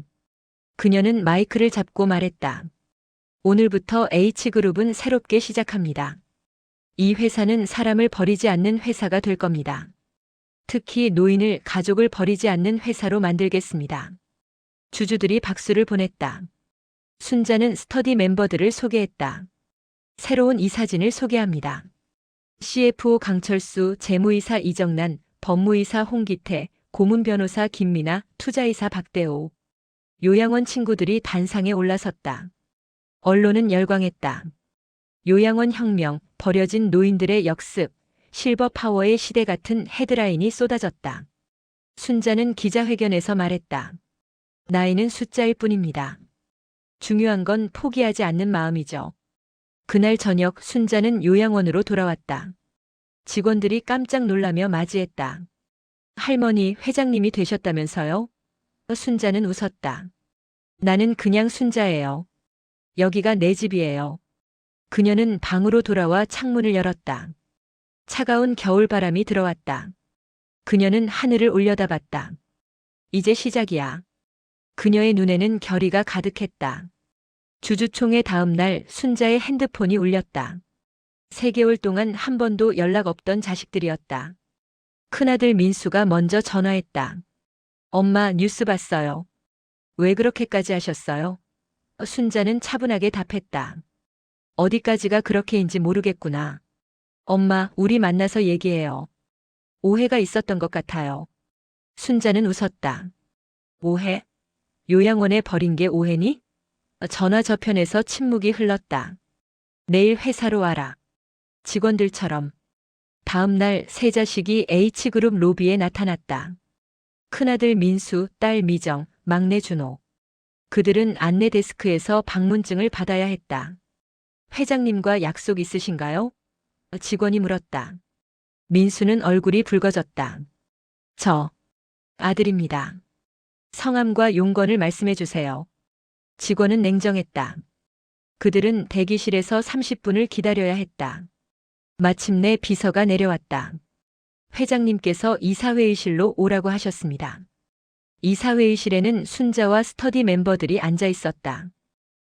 S1: 그녀는 마이크를 잡고 말했다. 오늘부터 H그룹은 새롭게 시작합니다. 이 회사는 사람을 버리지 않는 회사가 될 겁니다. 특히 노인을, 가족을 버리지 않는 회사로 만들겠습니다. 주주들이 박수를 보냈다. 순자는 스터디 멤버들을 소개했다. 새로운 이사진을 소개합니다. CFO 강철수, 재무이사 이정란, 법무이사 홍기태, 고문변호사 김미나, 투자이사 박대호. 요양원 친구들이 단상에 올라섰다. 언론은 열광했다. 요양원 혁명, 버려진 노인들의 역습, 실버 파워의 시대 같은 헤드라인이 쏟아졌다. 순자는 기자회견에서 말했다. 나이는 숫자일 뿐입니다. 중요한 건 포기하지 않는 마음이죠. 그날 저녁 순자는 요양원으로 돌아왔다. 직원들이 깜짝 놀라며 맞이했다. 할머니, 회장님이 되셨다면서요? 순자는 웃었다. 나는 그냥 순자예요. 여기가 내 집이에요. 그녀는 방으로 돌아와 창문을 열었다. 차가운 겨울바람이 들어왔다. 그녀는 하늘을 올려다봤다. 이제 시작이야. 그녀의 눈에는 결의가 가득했다. 주주총회 다음 날 순자의 핸드폰이 울렸다. 3개월 동안 한 번도 연락 없던 자식들이었다. 큰아들 민수가 먼저 전화했다. 엄마 뉴스 봤어요. 왜 그렇게까지 하셨어요? 순자는 차분하게 답했다. 어디까지가 그렇게인지 모르겠구나. 엄마, 우리 만나서 얘기해요. 오해가 있었던 것 같아요. 순자는 웃었다. 오해? 요양원에 버린 게 오해니? 전화 저편에서 침묵이 흘렀다. 내일 회사로 와라. 직원들처럼. 다음 날 세 자식이 H그룹 로비에 나타났다. 큰아들 민수, 딸 미정, 막내 준호. 그들은 안내 데스크에서 방문증을 받아야 했다. 회장님과 약속 있으신가요? 직원이 물었다. 민수는 얼굴이 붉어졌다. 저, 아들입니다. 성함과 용건을 말씀해 주세요. 직원은 냉정했다. 그들은 대기실에서 30분을 기다려야 했다. 마침내 비서가 내려왔다. 회장님께서 이사회의실로 오라고 하셨습니다. 이사회의실에는 순자와 스터디 멤버들이 앉아 있었다.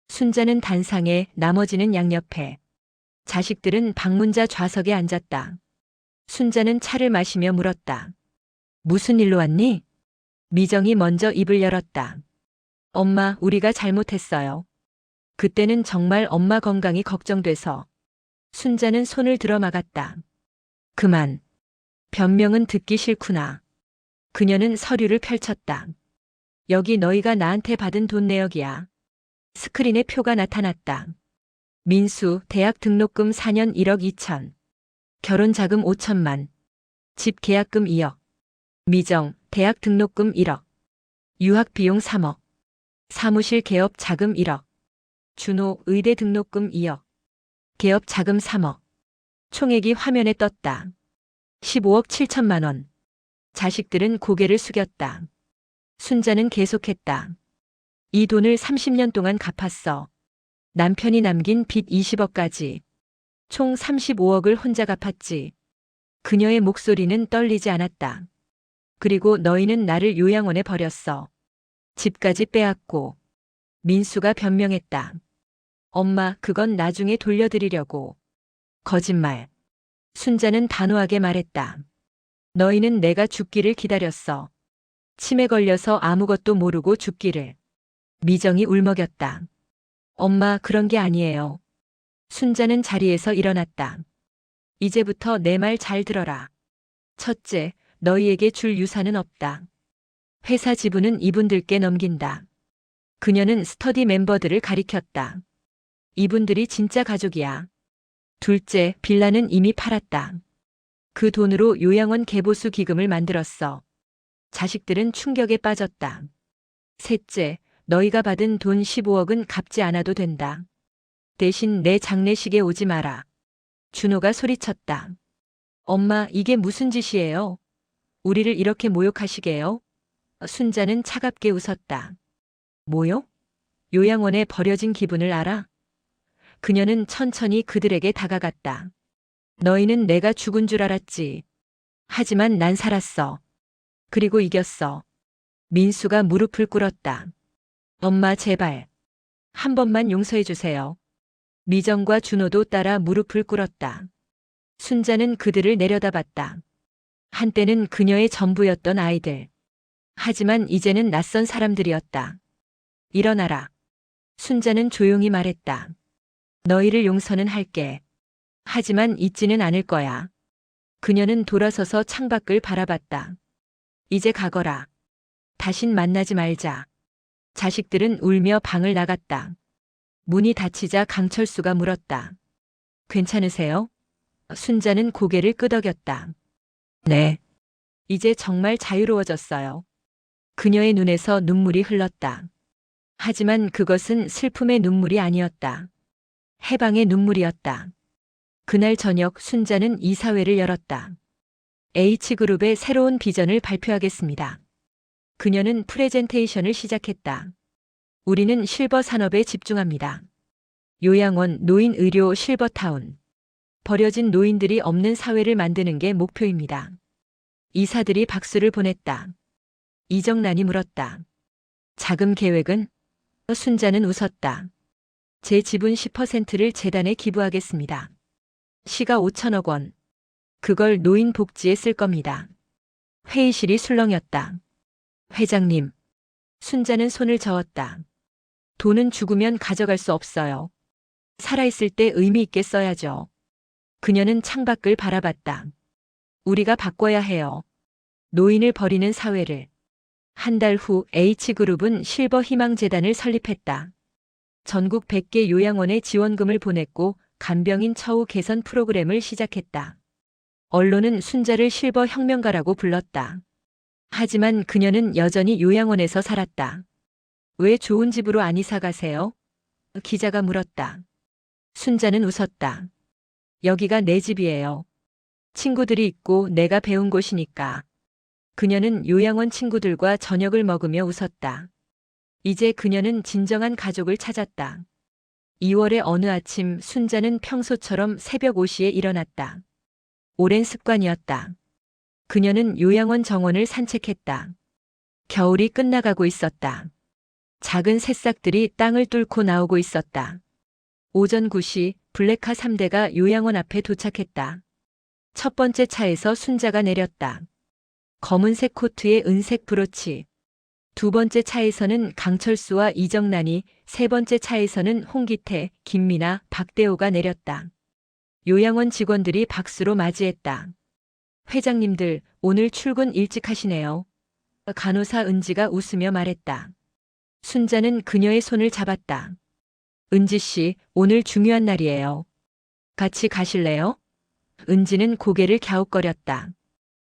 S1: 순자는 단상에, 나머지는 양옆에. 자식들은 방문자 좌석에 앉았다. 순자는 차를 마시며 물었다. 무슨 일로 왔니? 미정이 먼저 입을 열었다. 엄마, 우리가 잘못했어요. 그때는 정말 엄마 건강이 걱정돼서. 순자는 손을 들어 막았다. 그만. 변명은 듣기 싫구나. 그녀는 서류를 펼쳤다. 여기 너희가 나한테 받은 돈 내역이야. 스크린에 표가 나타났다. 민수, 대학 등록금 4년 1억 2천. 결혼 자금 5천만. 집 계약금 2억. 미정, 대학 등록금 1억. 유학 비용 3억. 사무실 개업 자금 1억. 준호, 의대 등록금 2억. 개업 자금 3억. 총액이 화면에 떴다. 15억 7천만 원. 자식들은 고개를 숙였다. 순자는 계속했다. 이 돈을 30년 동안 갚았어. 남편이 남긴 빚 20억까지. 총 35억을 혼자 갚았지. 그녀의 목소리는 떨리지 않았다. 그리고 너희는 나를 요양원에 버렸어. 집까지 빼앗고. 민수가 변명했다. 엄마, 그건 나중에 돌려드리려고. 거짓말. 순자는 단호하게 말했다. 너희는 내가 죽기를 기다렸어. 치매 걸려서 아무것도 모르고 죽기를. 미정이 울먹였다. 엄마, 그런 게 아니에요. 순자는 자리에서 일어났다. 이제부터 내 말 잘 들어라. 첫째, 너희에게 줄 유산은 없다. 회사 지분은 이분들께 넘긴다. 그녀는 스터디 멤버들을 가리켰다. 이분들이 진짜 가족이야. 둘째, 빌라는 이미 팔았다. 그 돈으로 요양원 개보수 기금을 만들었어. 자식들은 충격에 빠졌다. 셋째, 너희가 받은 돈 15억은 갚지 않아도 된다. 대신 내 장례식에 오지 마라. 준호가 소리쳤다. 엄마, 이게 무슨 짓이에요? 우리를 이렇게 모욕하시게요? 순자는 차갑게 웃었다. 모욕? 요양원에 버려진 기분을 알아? 그녀는 천천히 그들에게 다가갔다. 너희는 내가 죽은 줄 알았지. 하지만 난 살았어. 그리고 이겼어. 민수가 무릎을 꿇었다. 엄마, 제발. 한 번만 용서해 주세요. 미정과 준호도 따라 무릎을 꿇었다. 순자는 그들을 내려다봤다. 한때는 그녀의 전부였던 아이들. 하지만 이제는 낯선 사람들이었다. 일어나라. 순자는 조용히 말했다. 너희를 용서는 할게. 하지만 잊지는 않을 거야. 그녀는 돌아서서 창밖을 바라봤다. 이제 가거라. 다신 만나지 말자. 자식들은 울며 방을 나갔다. 문이 닫히자 강철수가 물었다. 괜찮으세요? 순자는 고개를 끄덕였다. 네. 이제 정말 자유로워졌어요. 그녀의 눈에서 눈물이 흘렀다. 하지만 그것은 슬픔의 눈물이 아니었다. 해방의 눈물이었다. 그날 저녁 순자는 이사회를 열었다. H그룹의 새로운 비전을 발표하겠습니다. 그녀는 프레젠테이션을 시작했다. 우리는 실버 산업에 집중합니다. 요양원, 노인 의료 실버타운. 버려진 노인들이 없는 사회를 만드는 게 목표입니다. 이사들이 박수를 보냈다. 이정란이 물었다. 자금 계획은? 순자는 웃었다. 제 지분 10%를 재단에 기부하겠습니다. 시가 5천억 원. 그걸 노인 복지에 쓸 겁니다. 회의실이 술렁였다. 회장님. 순자는 손을 저었다. 돈은 죽으면 가져갈 수 없어요. 살아있을 때 의미 있게 써야죠. 그녀는 창밖을 바라봤다. 우리가 바꿔야 해요. 노인을 버리는 사회를. 한 달 후 H그룹은 실버 희망재단을 설립했다. 전국 100개 요양원에 지원금을 보냈고 간병인 처우 개선 프로그램을 시작했다. 언론은 순자를 실버 혁명가라고 불렀다. 하지만 그녀는 여전히 요양원에서 살았다. 왜 좋은 집으로 안 이사 가세요? 기자가 물었다. 순자는 웃었다. 여기가 내 집이에요. 친구들이 있고 내가 배운 곳이니까. 그녀는 요양원 친구들과 저녁을 먹으며 웃었다. 이제 그녀는 진정한 가족을 찾았다. 2월의 어느 아침 순자는 평소처럼 새벽 5시에 일어났다. 오랜 습관이었다. 그녀는 요양원 정원을 산책했다. 겨울이 끝나가고 있었다. 작은 새싹들이 땅을 뚫고 나오고 있었다. 오전 9시 블랙카 3대가 요양원 앞에 도착했다. 첫 번째 차에서 순자가 내렸다. 검은색 코트에 은색 브로치. 두 번째 차에서는 강철수와 이정란이, 세 번째 차에서는 홍기태, 김미나, 박대호가 내렸다. 요양원 직원들이 박수로 맞이했다. 회장님들, 오늘 출근 일찍 하시네요. 간호사 은지가 웃으며 말했다. 순자는 그녀의 손을 잡았다. 은지 씨, 오늘 중요한 날이에요. 같이 가실래요? 은지는 고개를 갸웃거렸다.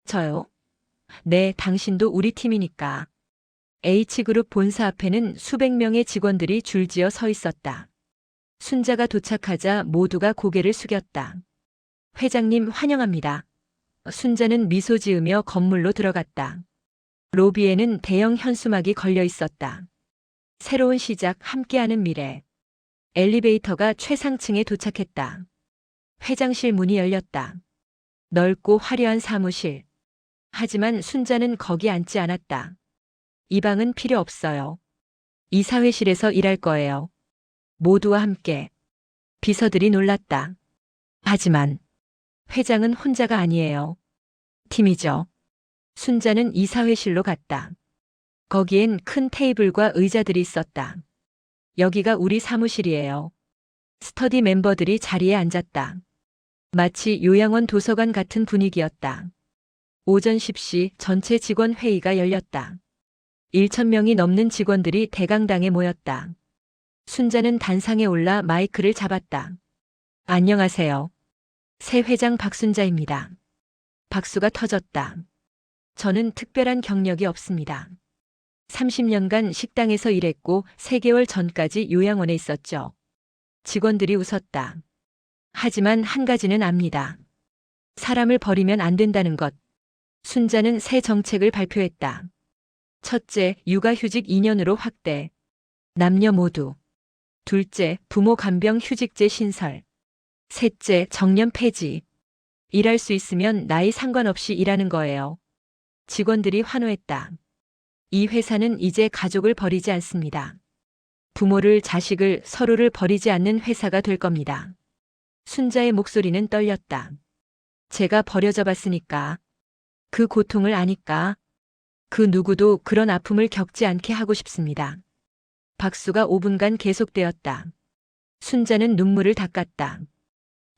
S1: 저요? 네, 당신도 우리 팀이니까. H그룹 본사 앞에는 수백 명의 직원들이 줄지어 서 있었다. 순자가 도착하자 모두가 고개를 숙였다. 회장님 환영합니다. 순자는 미소 지으며 건물로 들어갔다. 로비에는 대형 현수막이 걸려 있었다. 새로운 시작, 함께하는 미래. 엘리베이터가 최상층에 도착했다. 회장실 문이 열렸다. 넓고 화려한 사무실. 하지만 순자는 거기 앉지 않았다. 이 방은 필요 없어요. 이사회실에서 일할 거예요. 모두와 함께. 비서들이 놀랐다. 하지만 회장은 혼자가 아니에요. 팀이죠. 순자는 이사회실로 갔다. 거기엔 큰 테이블과 의자들이 있었다. 여기가 우리 사무실이에요. 스터디 멤버들이 자리에 앉았다. 마치 요양원 도서관 같은 분위기였다. 오전 10시 전체 직원 회의가 열렸다. 1,000명이 넘는 직원들이 대강당에 모였다. 순자는 단상에 올라 마이크를 잡았다. 안녕하세요. 새 회장 박순자입니다. 박수가 터졌다. 저는 특별한 경력이 없습니다. 30년간 식당에서 일했고 3개월 전까지 요양원에 있었죠. 직원들이 웃었다. 하지만 한 가지는 압니다. 사람을 버리면 안 된다는 것. 순자는 새 정책을 발표했다. 첫째, 육아휴직 2년으로 확대. 남녀 모두. 둘째, 부모 간병 휴직제 신설. 셋째, 정년 폐지. 일할 수 있으면 나이 상관없이 일하는 거예요. 직원들이 환호했다. 이 회사는 이제 가족을 버리지 않습니다. 부모를, 자식을, 서로를 버리지 않는 회사가 될 겁니다. 순자의 목소리는 떨렸다. 제가 버려져 봤으니까. 그 고통을 아니까. 그 누구도 그런 아픔을 겪지 않게 하고 싶습니다. 박수가 5분간 계속되었다. 순자는 눈물을 닦았다.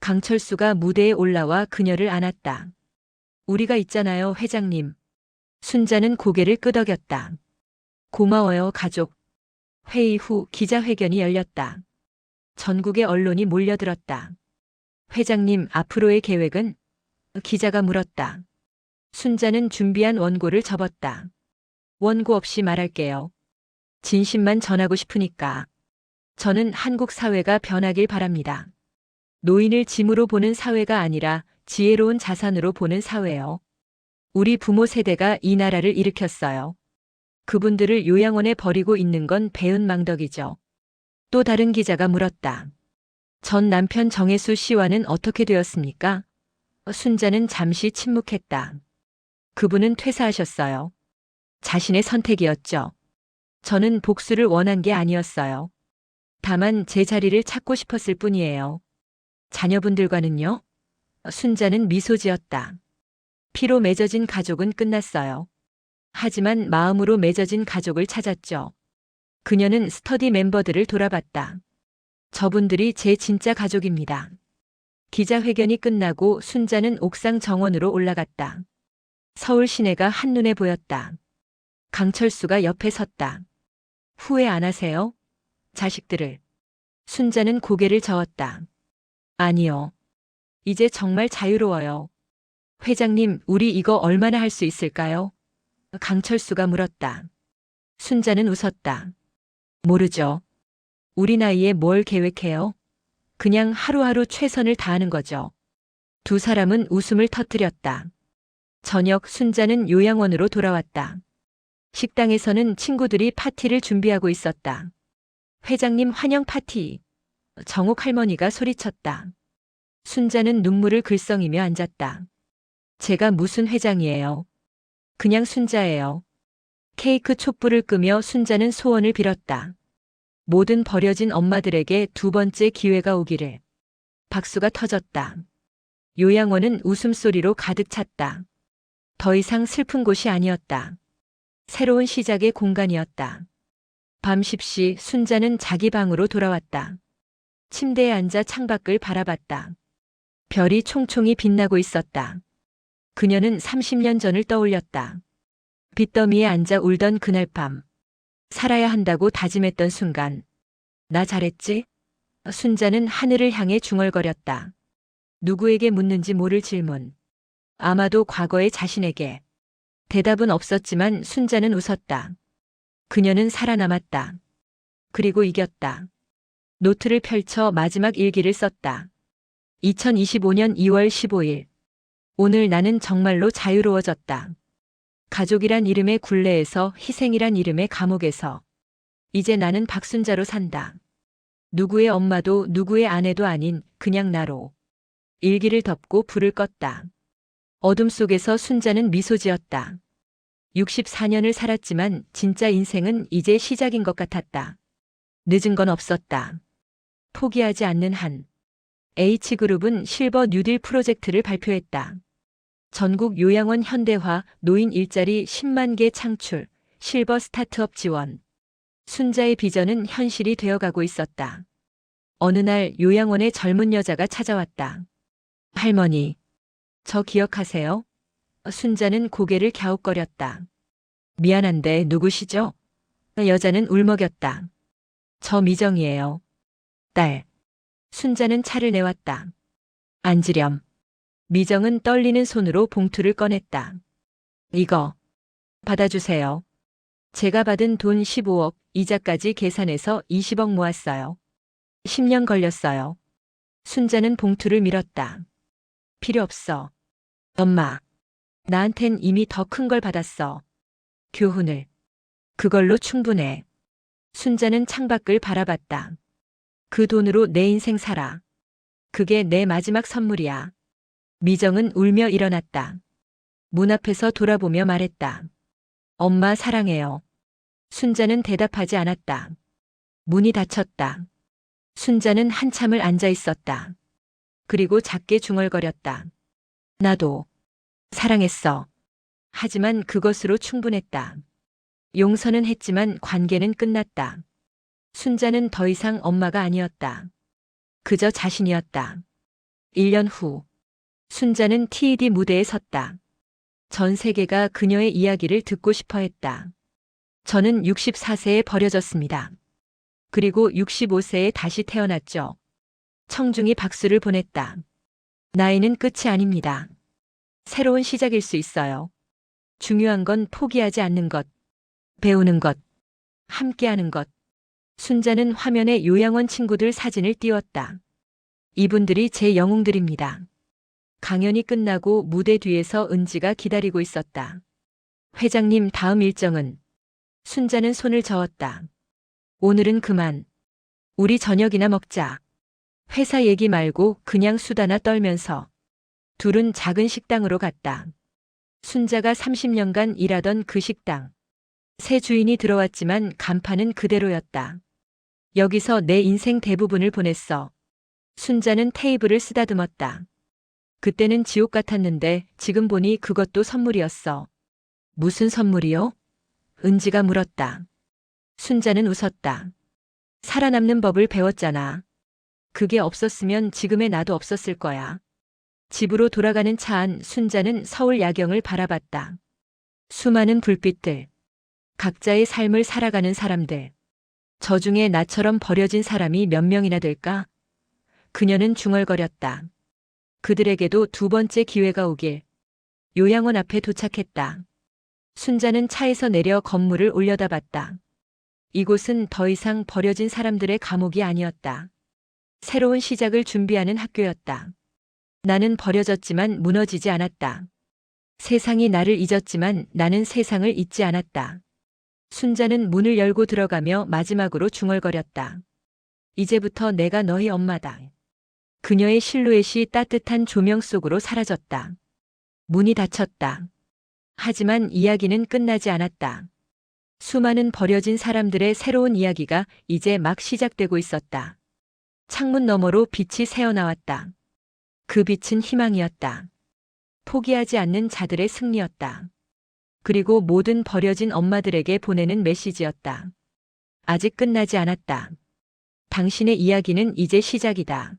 S1: 강철수가 무대에 올라와 그녀를 안았다. 우리가 있잖아요, 회장님. 순자는 고개를 끄덕였다. 고마워요, 가족. 회의 후 기자회견이 열렸다. 전국의 언론이 몰려들었다. 회장님, 앞으로의 계획은? 기자가 물었다. 순자는 준비한 원고를 접었다. 원고 없이 말할게요. 진심만 전하고 싶으니까. 저는 한국 사회가 변하길 바랍니다. 노인을 짐으로 보는 사회가 아니라 지혜로운 자산으로 보는 사회요. 우리 부모 세대가 이 나라를 일으켰어요. 그분들을 요양원에 버리고 있는 건 배은망덕이죠. 또 다른 기자가 물었다. 전 남편 정혜수 씨와는 어떻게 되었습니까? 순자는 잠시 침묵했다. 그분은 퇴사하셨어요. 자신의 선택이었죠. 저는 복수를 원한 게 아니었어요. 다만 제 자리를 찾고 싶었을 뿐이에요. 자녀분들과는요? 순자는 미소 지었다. 피로 맺어진 가족은 끝났어요. 하지만 마음으로 맺어진 가족을 찾았죠. 그녀는 스터디 멤버들을 돌아봤다. 저분들이 제 진짜 가족입니다. 기자회견이 끝나고 순자는 옥상 정원으로 올라갔다. 서울 시내가 한눈에 보였다. 강철수가 옆에 섰다. 후회 안 하세요? 자식들을. 순자는 고개를 저었다. 아니요. 이제 정말 자유로워요. 회장님, 우리 이거 얼마나 할 수 있을까요? 강철수가 물었다. 순자는 웃었다. 모르죠. 우리 나이에 뭘 계획해요? 그냥 하루하루 최선을 다하는 거죠. 두 사람은 웃음을 터뜨렸다. 저녁 순자는 요양원으로 돌아왔다. 식당에서는 친구들이 파티를 준비하고 있었다. 회장님 환영 파티. 정옥 할머니가 소리쳤다. 순자는 눈물을 글썽이며 앉았다. 제가 무슨 회장이에요. 그냥 순자예요. 케이크 촛불을 끄며 순자는 소원을 빌었다. 모든 버려진 엄마들에게 두 번째 기회가 오기를. 박수가 터졌다. 요양원은 웃음소리로 가득 찼다. 더 이상 슬픈 곳이 아니었다. 새로운 시작의 공간이었다. 밤 10시 순자는 자기 방으로 돌아왔다. 침대에 앉아 창밖을 바라봤다. 별이 총총히 빛나고 있었다. 그녀는 30년 전을 떠올렸다. 빚더미에 앉아 울던 그날 밤. 살아야 한다고 다짐했던 순간. 나 잘했지? 순자는 하늘을 향해 중얼거렸다. 누구에게 묻는지 모를 질문. 아마도 과거의 자신에게. 대답은 없었지만 순자는 웃었다. 그녀는 살아남았다. 그리고 이겼다. 노트를 펼쳐 마지막 일기를 썼다. 2025년 2월 15일. 오늘 나는 정말로 자유로워졌다. 가족이란 이름의 굴레에서 희생이란 이름의 감옥에서. 이제 나는 박순자로 산다. 누구의 엄마도 누구의 아내도 아닌 그냥 나로. 일기를 덮고 불을 껐다. 어둠 속에서 순자는 미소 지었다. 64년을 살았지만 진짜 인생은 이제 시작인 것 같았다. 늦은 건 없었다. 포기하지 않는 한. H그룹은 실버 뉴딜 프로젝트를 발표했다. 전국 요양원 현대화, 노인 일자리 10만 개 창출, 실버 스타트업 지원. 순자의 비전은 현실이 되어가고 있었다. 어느 날 요양원에 젊은 여자가 찾아왔다. 할머니, 저 기억하세요? 순자는 고개를 갸웃거렸다. 미안한데 누구시죠? 여자는 울먹였다. 저 미정이에요. 딸. 순자는 차를 내왔다. 앉으렴. 미정은 떨리는 손으로 봉투를 꺼냈다. 이거 받아주세요. 제가 받은 돈 15억, 이자까지 계산해서 20억 모았어요. 10년 걸렸어요. 순자는 봉투를 밀었다. 필요 없어. 엄마. 나한텐 이미 더 큰 걸 받았어. 교훈을. 그걸로 충분해. 순자는 창밖을 바라봤다. 그 돈으로 내 인생 살아. 그게 내 마지막 선물이야. 미정은 울며 일어났다. 문 앞에서 돌아보며 말했다. 엄마 사랑해요. 순자는 대답하지 않았다. 문이 닫혔다. 순자는 한참을 앉아 있었다. 그리고 작게 중얼거렸다. 나도 사랑했어. 하지만 그것으로 충분했다. 용서는 했지만 관계는 끝났다. 순자는 더 이상 엄마가 아니었다. 그저 자신이었다. 1년 후. 순자는 TED 무대에 섰다. 전 세계가 그녀의 이야기를 듣고 싶어 했다. 저는 64세에 버려졌습니다. 그리고 65세에 다시 태어났죠. 청중이 박수를 보냈다. 나이는 끝이 아닙니다. 새로운 시작일 수 있어요. 중요한 건 포기하지 않는 것, 배우는 것, 함께하는 것. 순자는 화면에 요양원 친구들 사진을 띄웠다. 이분들이 제 영웅들입니다. 강연이 끝나고 무대 뒤에서 은지가 기다리고 있었다. 회장님, 다음 일정은? 순자는 손을 저었다. 오늘은 그만. 우리 저녁이나 먹자. 회사 얘기 말고 그냥 수다나 떨면서. 둘은 작은 식당으로 갔다. 순자가 30년간 일하던 그 식당. 새 주인이 들어왔지만 간판은 그대로였다. 여기서 내 인생 대부분을 보냈어. 순자는 테이블을 쓰다듬었다. 그때는 지옥 같았는데 지금 보니 그것도 선물이었어. 무슨 선물이요? 은지가 물었다. 순자는 웃었다. 살아남는 법을 배웠잖아. 그게 없었으면 지금의 나도 없었을 거야. 집으로 돌아가는 차 안 순자는 서울 야경을 바라봤다. 수많은 불빛들. 각자의 삶을 살아가는 사람들. 저 중에 나처럼 버려진 사람이 몇 명이나 될까? 그녀는 중얼거렸다. 그들에게도 두 번째 기회가 오길. 요양원 앞에 도착했다. 순자는 차에서 내려 건물을 올려다봤다. 이곳은 더 이상 버려진 사람들의 감옥이 아니었다. 새로운 시작을 준비하는 학교였다. 나는 버려졌지만 무너지지 않았다. 세상이 나를 잊었지만 나는 세상을 잊지 않았다. 순자는 문을 열고 들어가며 마지막으로 중얼거렸다. 이제부터 내가 너희 엄마다. 그녀의 실루엣이 따뜻한 조명 속으로 사라졌다. 문이 닫혔다. 하지만 이야기는 끝나지 않았다. 수많은 버려진 사람들의 새로운 이야기가 이제 막 시작되고 있었다. 창문 너머로 빛이 새어나왔다. 그 빛은 희망이었다. 포기하지 않는 자들의 승리였다. 그리고 모든 버려진 엄마들에게 보내는 메시지였다. 아직 끝나지 않았다. 당신의 이야기는 이제 시작이다.